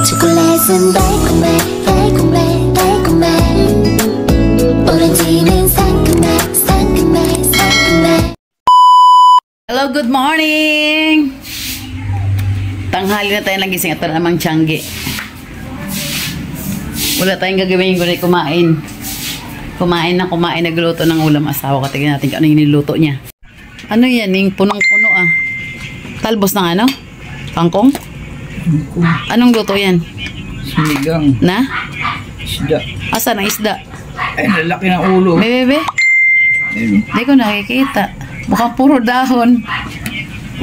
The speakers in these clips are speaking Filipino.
초콜릿은 달콤해 달콤해 달콤해 오렌지는 상큼해 상큼해 상큼해. Hello, good morning! Tanghali na tayo nagising at namang tiyanggi. Wala tayong gagawin kundi kumain. Kumain, nagluto ng ulam asawa ko. Tignan natin kung ano yung niluto niya. Ano yan? Yung punong-puno ah. Talbos ng ano? Kangkong? Anong luto yan? Sinigang. Na? Isda. Asan ang isda? Ay, lalaki ng ulo. Bebe? Hindi ko nakikita. Mukhang puro dahon.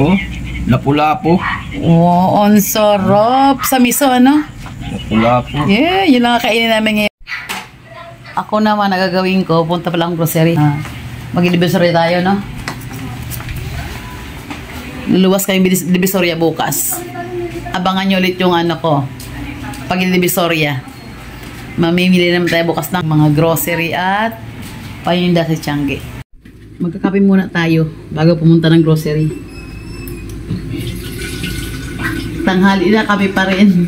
Oh, lapu-lapu. Oh, ang sarap. Sa miso, ano? Lapu-lapu. Yeah, yun lang kainin namin ngayon. Ako naman, nagagawin ko, punta pa lang grocery. Mag-divisory tayo, no? Luluwas kayong divisoria bukas. Abangan nyo ulit yung ano ko. Pag-divisoria. Mamimili naman tayo bukas ng mga grocery at paninda sa Tiangge. Magkakape muna tayo bago pumunta ng grocery. Tanghali na kami pa rin.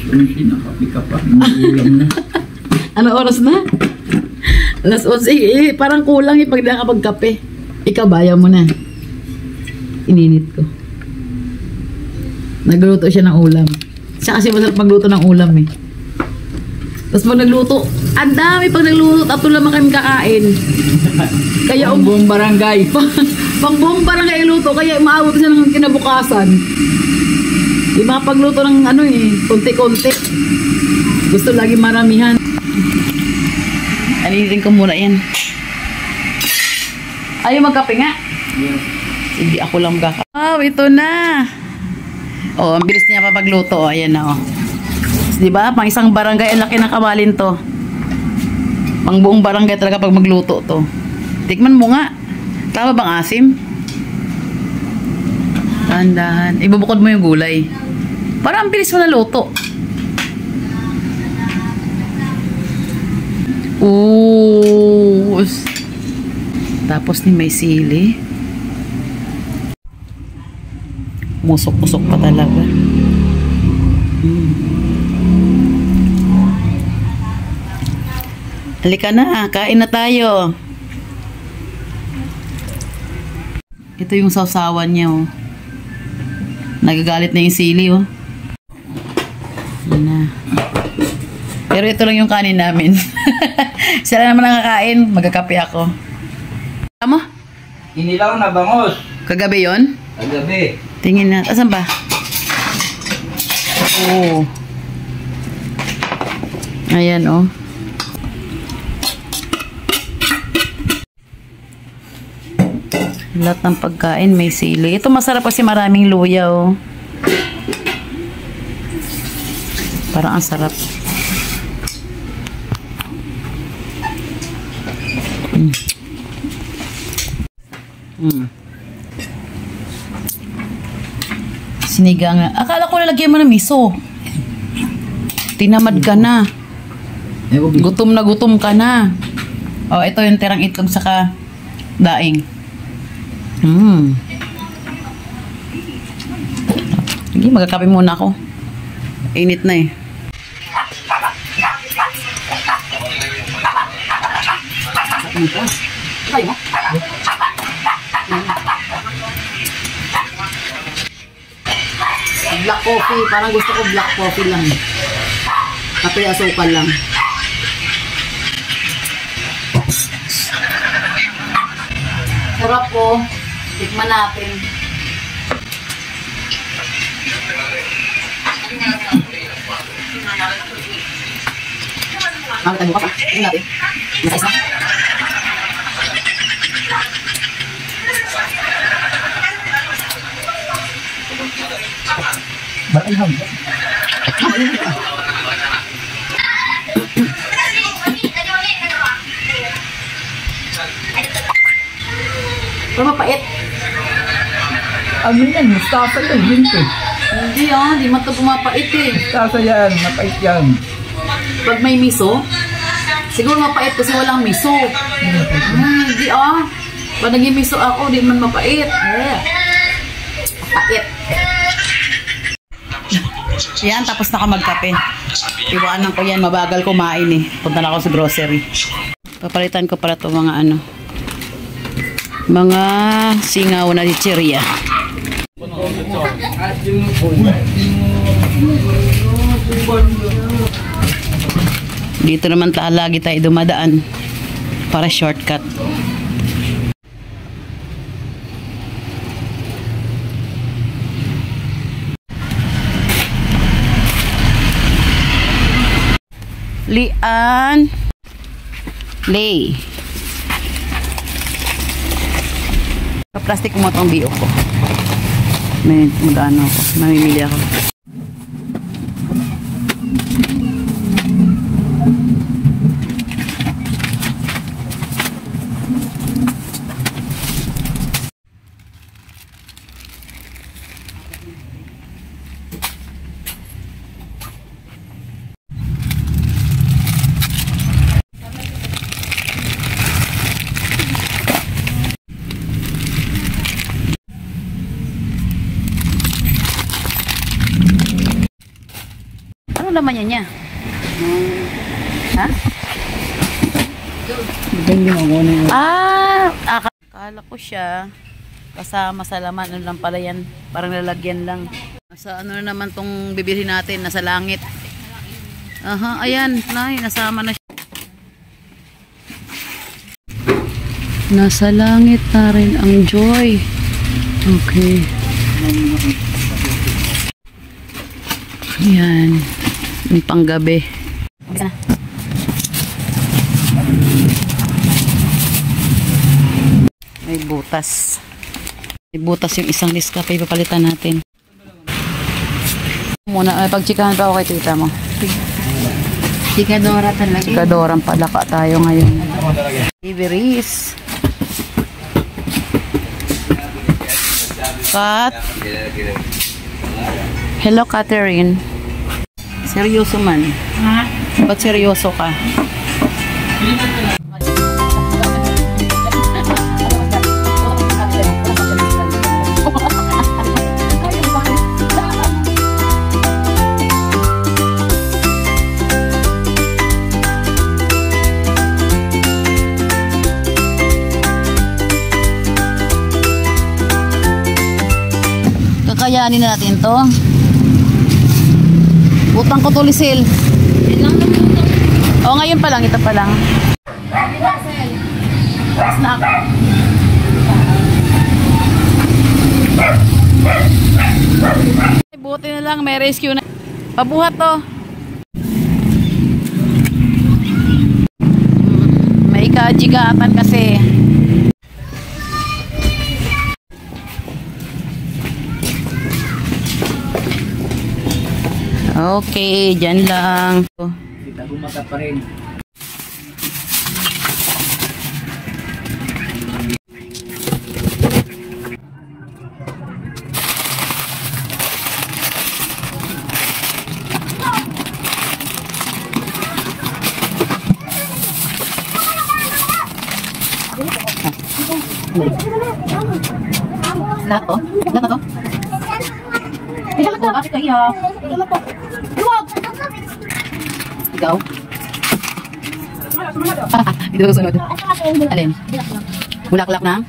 Sinakapi ka pa. Ulam na. Ano oras na? Alas 11. Parang kulang pag nakapagkape. Ikaw, bayaw mo na. Ininit ko. Nagluto siya ng ulam. Siya kasi masarap magluto ng ulam eh. Tapos pag nagluto, ang dami pag nagluto, tatlo naman kami kakain. Kaya Buong barangay. pang buong barangay luto, kaya maabot siya ng kinabukasan. Di makapagluto ng ano eh, konti-konti. Gusto lagi maramihan. Alilitin ko muna yan. Ayaw magkape nga? Yes. Sige, ako lang magkakape. Oh, ito na. Oh, ang bilis niya pa pagluto. Oh, ayan na oh. Diba? Pang isang barangay, ang laki ng kamalin to. Pang buong barangay talaga pag magluto to. Tikman mo nga. Tama bang asim? Dahan-dahan. Ibubukod mo yung gulay. Para ang bilis mo na luto. Ooh. Tapos ni may sili. Musok-usok pa talaga. Halika na, kain na tayo. Ito yung sausawan niya oh. Nagagalit na yung sili oh. Yan na. Pero ito lang yung kanin namin. Sila naman nakakain, magkakape ako. Tama? Inilaw na bangos. Kagabi yon? Kagabi. Tingin na. Asan ba? Oh. Ayan oh. Lahat ng pagkain may sili. Ito masarap kasi maraming luya oh. Parang ang sarap. Sinigang. Akala ko nalagyan mo ng miso. Tinamad ka na. Gutom na gutom ka na. Oh, ito yung tirang itlog saka daing. Sige, magkakape muna ako. Init na eh. Black coffee. Parang gusto ko black coffee lang. Kape asukal lang. Sarap po. Tikman natin. Tayo bukas ah. Tingnan natin. Nasa isa. Bakit ham? Pero mapait. Ano yan? Mustasa yan. Ginto. Hindi ah. Di man ito pumapait eh. Mustasa yan. Mapait yan. Pag may miso, siguro mapait kasi walang miso. Hindi ah. Pag naging miso ako, di man mapait. Ait. Yan, tapos na ka magkape. Iwanan ko yan, mabagal kumain eh. Punta na ako sa grocery. Papalitan ko pala ito mga ano. Mga singaw na chicheria. Dito naman lagi tayo dumadaan para shortcut. Lian Lay. Plastic mo itong biyo ko. May magano ako. Mamimili ako. Ano naman yan niya? Ha? Akala ko siya kasama sa laman. Ano lang pala yan? Parang lalagyan lang. Sa ano na naman tong bibili natin? Nasa langit. Aha, ayan. Nasama na siya. Nasa langit na rin ang joy. Okay. Ayan. Yung panggabi. May butas. May butas yung isang Nescafe. Papalitan natin. Muna, pagchikahan pa ako kay tita mo. Chikadora talaga. Chikadorang palaka tayo ngayon. Iberis. Kat. Hello, Catherine. Seryoso man. Ha? Ba't seryoso ka? Kakayanin natin to. Utang ko to, Lisil. O, ngayon pa lang. Ito pa lang. Snack. Buti na lang. May rescue na. Pabuhat to. May kajigatan kasi. Okay, dyan lang. Kita gumagat pa rin. Lahat to? Lahat na to? Lahat to? Bakit kayo? Luwag! Ikaw? Ito susunod. Alin? Bulaklak na?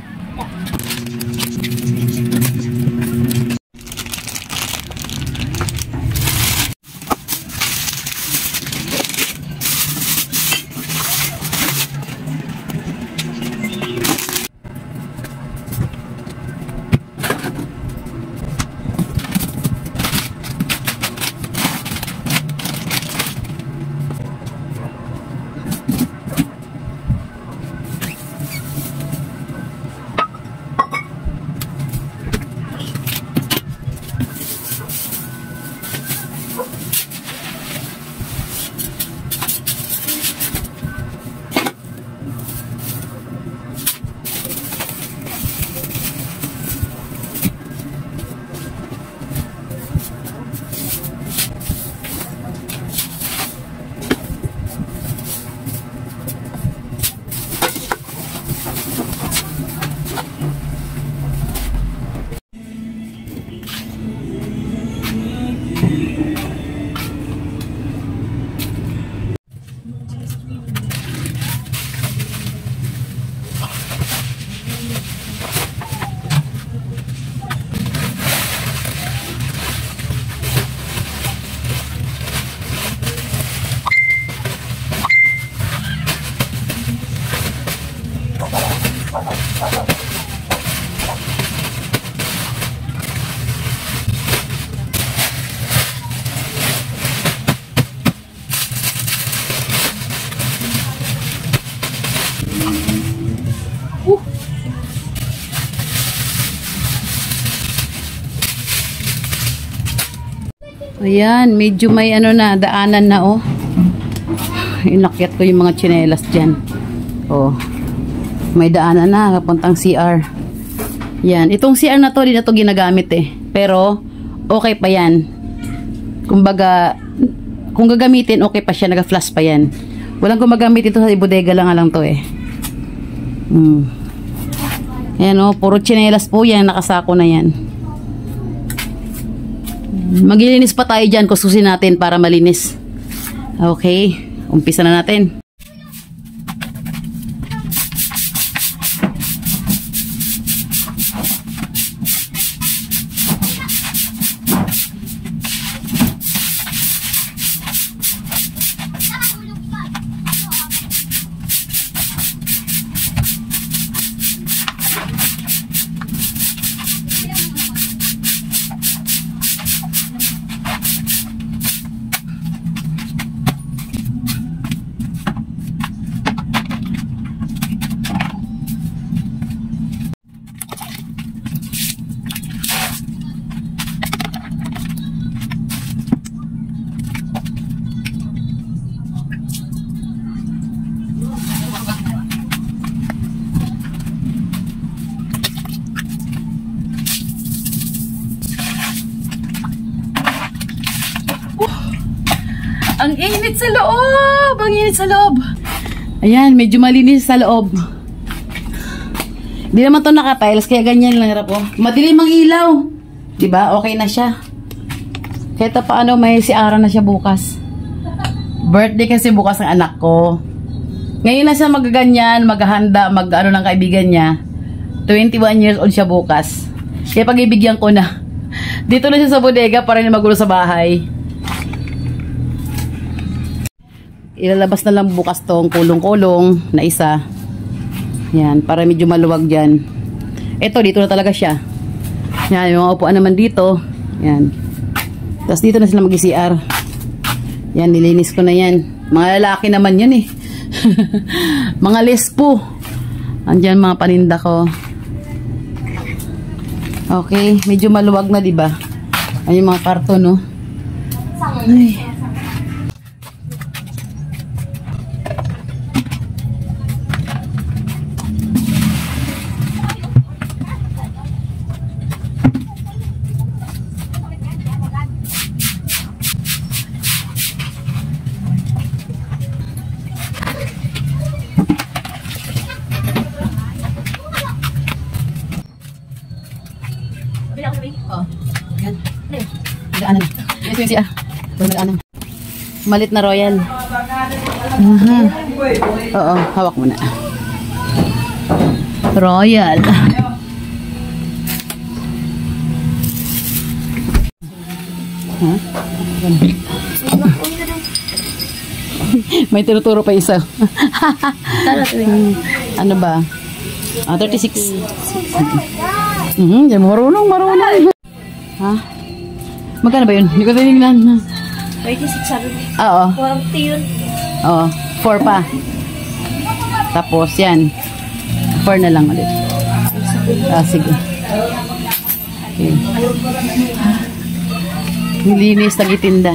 Ayan, medyo may ano na, daanan na oh. Inakyat ko yung mga tsinelas dyan. Oh. May daanan na, kapuntang CR. Yan, itong CR na to, di na to ginagamit eh. Pero, okay pa yan. Kumbaga, kung gagamitin, okay pa siya, naga-flash pa yan. Walang gumagamit ito sa bodega lang to eh. Ayan oh, puro tsinelas po yan, nakasako na yan. Maglilinis pa tayo dyan, kususin natin para malinis. Okay, umpisa na natin. Ang init sa loob! Ang init sa loob! Ayan, medyo malinis sa loob. Hindi naman to naka-tiles, kaya ganyan lang harap oh. Madilim ang ilaw. Diba? Okay na siya. Kahit paano, may siara na siya bukas. Birthday kasi bukas ng anak ko. Ngayon na siya magaganyan, maghahanda, mag-ano ng kaibigan niya. 21 years old siya bukas. Kaya pag-ibigyan ko na. Dito na siya sa bodega para na magulo sa bahay. Ilalabas na lang bukas tong kulong-kulong na isa. Yan, para medyo maluwag dyan. Ito, dito na talaga siya. Yan, yung mga upuan naman dito. Yan. Tapos dito na sila mag-CR. Yan, nilinis ko na yan. Mga lalaki naman yun eh. Mga lespo. Andyan mga paninda ko. Okay, medyo maluwag na diba? Ayun yung mga karton no. Ay. Oh, yan. Daanan. Ito yung siya. Daanan. Malit na royal. Oo, hawak mo na. Royal. Huh? May tinuturo pa isa. Ano ba? 36. Yan, marunong. Ha? Magkano ba yun? Hindi ko tinignan. 26 sabi mo. Oo. 40 yun. Oo. 4 pa. Tapos yan. 4 na lang ulit. Sige. Okay. Nilinis, tagitinda.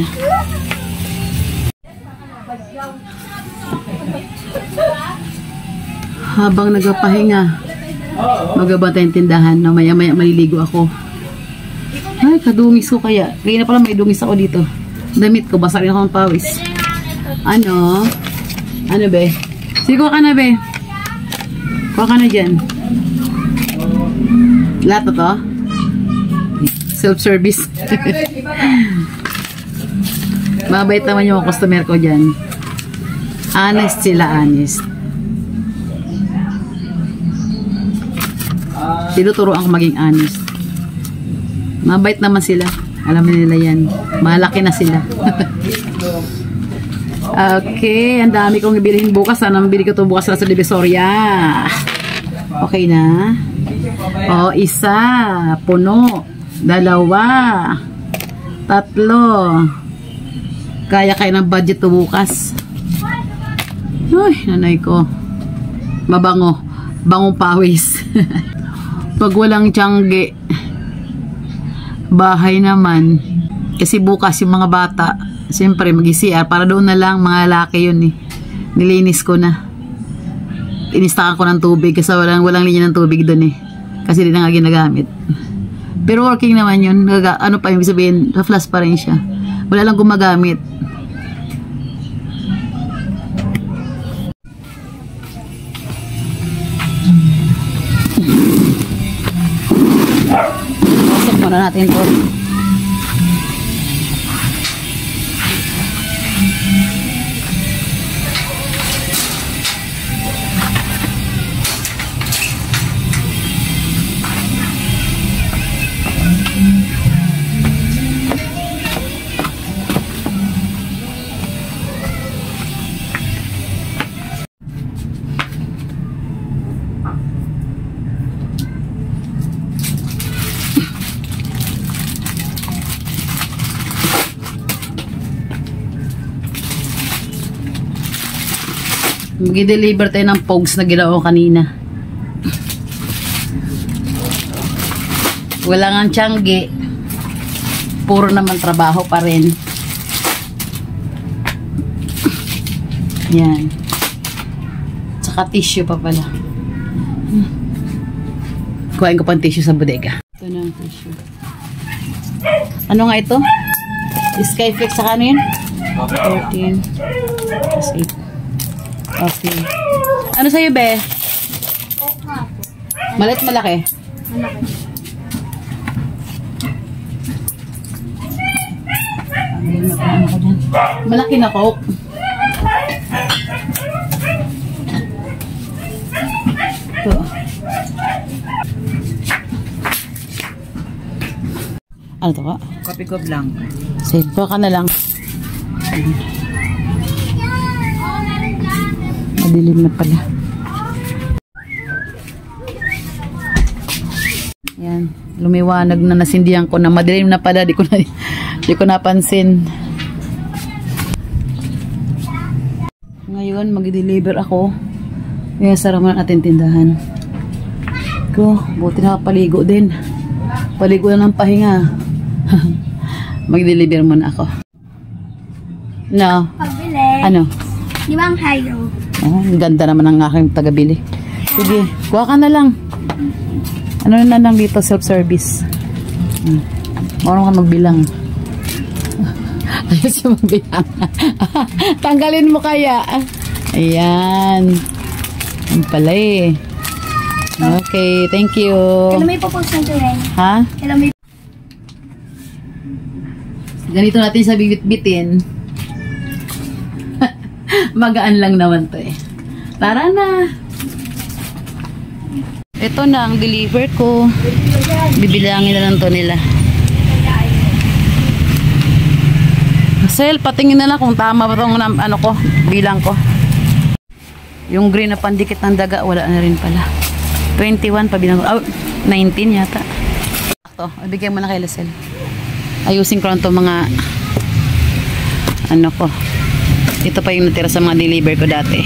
Habang nagpapahinga, magabantay yung tindahan na maya-maya maliligo ako. Ay, kadungis ko kaya. Kaya na pala may dungis ako dito. Damit ko, basa rin ako ng pawis. Ano? Ano be? Sige, kuha ka na be. Kuha ka na dyan. Lahat na to? Self-service. Mabait naman yung customer ko dyan. Honest sila, honest. Tinuturoan ko maging honest. Mabait naman sila. Alam nila yan. Malaki na sila. Okay. Ang dami kong ibilihin bukas. Sana mabili ko ito bukas sa Divisoria. Okay na? O, isa. Puno. Dalawa. Tatlo. Kaya ng budget to bukas. Uy, nanay ko. Mabango. Bangong pawis. Pag walang tiyangge, bahay naman. Kasi bukas yung mga bata, siyempre mag-CR. Para doon na lang, mga lalaki yun eh. Nilinis ko na. Inistakan ko ng tubig kasi walang linya ng tubig doon eh. Kasi di na nga ginagamit. Pero working naman yun. Ano pa yung sabihin, flash pa rin siya. Wala lang gumagamit. Pasok muna natin ito. Mag-deliver tayo ng pogs na ginawa kanina. Wala nga tiyangge. Puro naman trabaho pa rin. Yan. Tsaka tissue pa pala. Kuhain ko pang tissue sa bodega. Ito na ang tissue. Ano nga ito? Skyflex sa ano yun? 14 plus 8. Okay. Ano sa'yo, be? Malit malaki? Malaki na Coke. Ito. Ano to ka? Kopi ko lang. Sige, kuha ka na lang. Madilim na pala. Yan, lumiwanag na, nasindihan ko na madilim na pala, di ko napansin. Ngayon mag-deliver ako. Kaya sarap na natin tindahan. Ko, buti nakapaligo din. Paligo na ng pahinga. Mag-deliver muna ako. No. Pabili. Ano? Di ba ang hayo? Oh, ang ganda naman ang aking tagabili. Sige, kuha ka na lang. Ano na lang dito, self-service. Marunong ka magbilang. Ayos yung magbilang. Tanggalin mo kaya. Ayan. Ang pala eh. Okay, thank you. Kailan may papost na ito eh? Ha? Kailan may... Ganito natin sa bibit-bitin. Magaan lang naman to eh. Tara na. Ito na ang deliver ko. Bibilangin na lang to nila. Sel, patingin na lang kung tama ba itong ano ko, bilang ko. Yung green na pandikit ng daga, wala na rin pala. 21 pa bilang ko. Oh, 19 yata. Ito, ibigay mo na kay Lasel. Ayusin ko lang to mga ano ko. Ito pa yung natira sa mga deliver ko dati.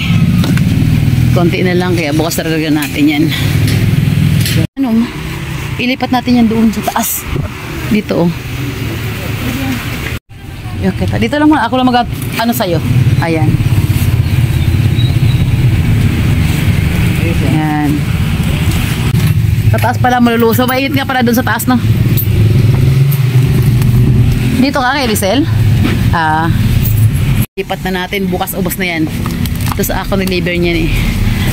Konti na lang, kaya bukas talaga natin yan. Ano? Ilipat natin yan doon sa taas. Dito oh. Okay, dito lang muna. Ako lang ano sa'yo. Ayan. Ayan. Sa taas pala maluluso. Mainit nga pala doon sa taas, no? Dito ka kay Lisel? Lipat na natin. Bukas ubos na yan. Ito sa ako niliver niyan eh.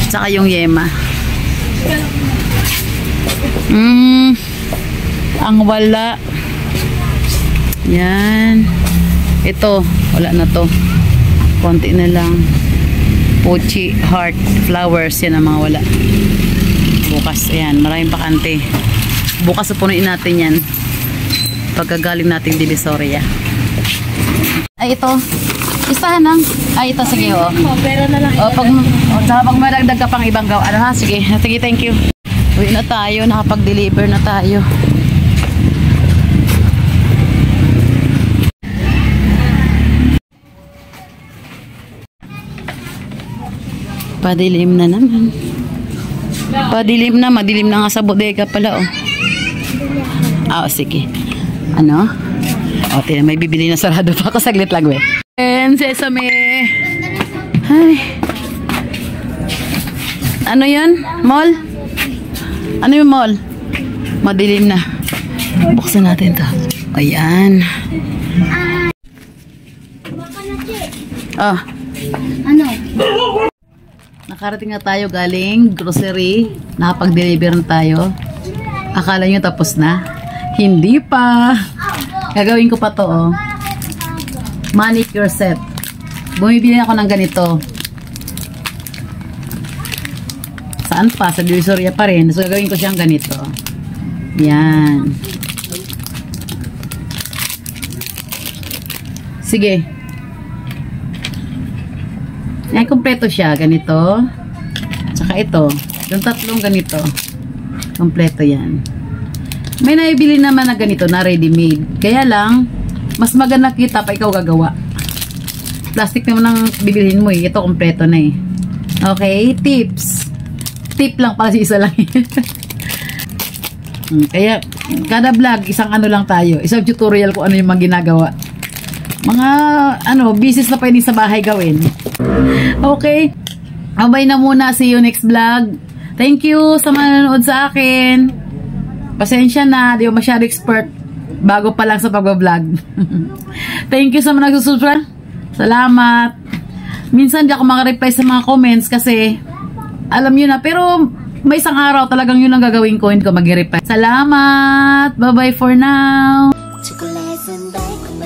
Tsaka yung yema. Ang wala. Yan. Ito. Wala na to. Konti na lang. Pochi, heart, flowers. Yan ang mga wala. Bukas. Ayan. Maraming bakante. Bukas pupunuin natin yan. Pagkagaling natin Divisoria. Ay, ito. Isahan lang. Ay, ito, sige, oh. Pero na lang. Saka pag madagdag ka pang ibang gawa. Ano ha? Sige, sige, thank you. Uwi na tayo, nakapag-deliver na tayo. Padilim na naman. Padilim na, madilim na nga sa bodega pala, oh. Ah, sige. Ano? O, tina, may bibili na sarado pa ako. Saglit lang, we. And sesame. Ay. Ano yan? Mall? Ano yung mall? Madilim na. Buksan natin to. Ayan. Oh. Ano? Nakarating na tayo galing grocery. Nakapag-deliver na tayo. Akala nyo tapos na? Hindi pa. Gagawin ko pa to, oh. Manicure set. Bumibili ako ng ganito. Saan pa? Sa Divisoria pa rin. So, gagawin ko siyang ganito. Yan. Sige. Yan, kompleto siya. Ganito. Tsaka ito. Yung tatlong ganito. Kompleto yan. May naibili naman na ganito na ready-made. Kaya lang, mas maganda kita pa ikaw gagawa. Plastic naman ang bibilhin mo eh. Ito kompleto na eh. Okay, tips. Tip lang pala si isa lang. Kaya, kada vlog, isang ano lang tayo. Isang tutorial kung ano yung mga ginagawa. Mga, business na pwede sa bahay gawin. Okay. Abay na muna. See you next vlog. Thank you sa manonood sa akin. Pasensya na, di ko masyado expert. Bago pa lang sa pag-vlog. Thank you sa mga nagsusubscribe. Salamat. Minsan di ako makareply sa mga comments kasi alam nyo na. Pero may isang araw talagang yun ang gagawin ko. Hindi ko mag-reply. Salamat. Bye-bye for now. 초콜릿은 달콤해